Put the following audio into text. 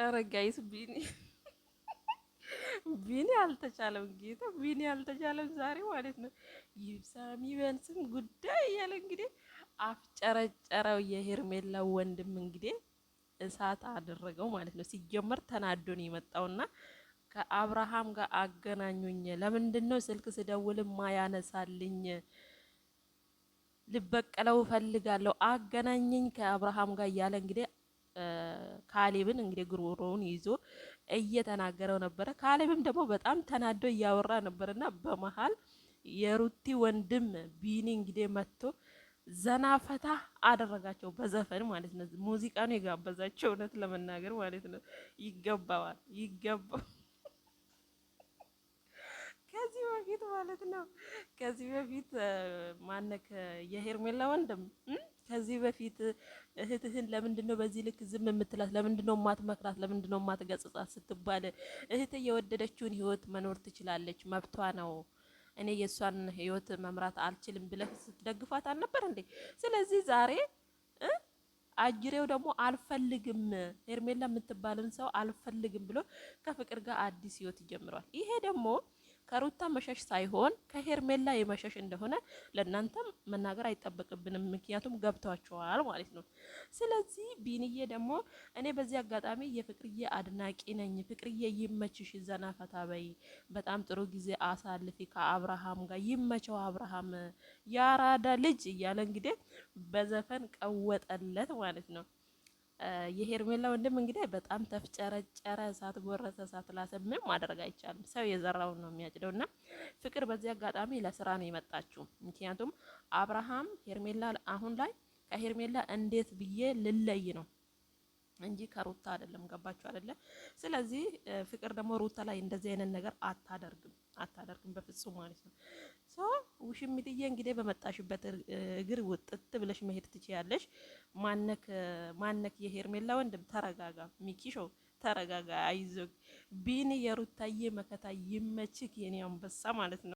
ኧረ ጋይስ ቢኒ አልተቻለም፣ ጌታ ቢኒ አልተቻለም ዛሬ ማለት ነው። ይብሳም ይበልስም ጉዳይ እያለ እንግዲህ አፍጨረጨረው። የሄርሜላ ወንድም እንግዲህ እሳት አደረገው ማለት ነው። ሲጀመር ተናዶ ነው የመጣውና ከአብርሃም ጋር አገናኙኝ፣ ለምንድን ነው ስልክ ስደውልም ማያነሳልኝ? ልበቀለው ፈልጋለሁ፣ አገናኘኝ ከአብርሃም ጋር እያለ እንግዲህ ካሌብን እንግዲህ ጉሮሮውን ይዞ እየተናገረው ነበረ። ካሌብም ደግሞ በጣም ተናዶ እያወራ ነበርና በመሀል የሩቲ ወንድም ቢኒ እንግዲህ መጥቶ ዘና ፈታ አደረጋቸው በዘፈን ማለት ነው። ሙዚቃ ነው የጋበዛቸው። እውነት ለመናገር ማለት ነው ይገባዋል፣ ይገባው ከዚህ በፊት ማለት ነው። ከዚህ በፊት ማነክ የሄርሜላ ወንድም ከዚህ በፊት እህትህን ለምንድን ነው በዚህ ልክ ዝም የምትላት? ለምንድን ነው ማትመክራት? ለምንድን ነው ማትገጽጻት ስትባል እህት የወደደችውን ህይወት መኖር ትችላለች፣ መብቷ ነው፣ እኔ የእሷን ህይወት መምራት አልችልም ብለህ ስትደግፋት አልነበር እንዴ? ስለዚህ ዛሬ አጅሬው ደግሞ አልፈልግም ሄርሜላ የምትባልን ሰው አልፈልግም ብሎ ከፍቅር ጋር አዲስ ህይወት ጀምሯል። ይሄ ደግሞ ከሩታ መሸሽ ሳይሆን ከሄርሜላ የመሸሽ እንደሆነ ለእናንተም መናገር አይጠበቅብንም፣ ምክንያቱም ገብቷቸዋል ማለት ነው። ስለዚህ ቢንዬ ደግሞ እኔ በዚህ አጋጣሚ የፍቅርዬ አድናቂ ነኝ። ፍቅርዬ ይመችሽ፣ ዘና ፈታ በይ፣ በጣም ጥሩ ጊዜ አሳልፊ ከአብርሃም ጋር፣ ይመቸው አብርሃም ያራዳ ልጅ እያለ እንግዲህ በዘፈን ቀወጠለት ማለት ነው። የሄርሜላ ወንድም እንግዲህ በጣም ተፍጨረጨረ፣ እሳት ጎረሰ፣ እሳት ላሰ። ምንም ማድረግ አይቻልም። ሰው የዘራውን ነው የሚያጭደው። እና ፍቅር በዚህ አጋጣሚ ለስራ ነው የመጣችው። ምክንያቱም አብርሃም ሄርሜላ አሁን ላይ ከሄርሜላ እንዴት ብዬ ልለይ ነው እንጂ ከሩታ አይደለም። ገባችሁ አይደለ? ስለዚህ ፍቅር ደግሞ ሩታ ላይ እንደዚህ አይነት ነገር አታደርግም በፍጹም ማለት ነው። ሶ ውሽሚትዬ እንግዲህ በመጣሽበት እግር ውጥት ብለሽ መሄድ ትችያለሽ። ማነክ የሄርሜላ ወንድም ተረጋጋ፣ ሚኪሾ ተረጋጋ፣ አይዞህ ቢኒ የሩታዬ መከታ ይመችክ የኔ አንበሳ ማለት ነው።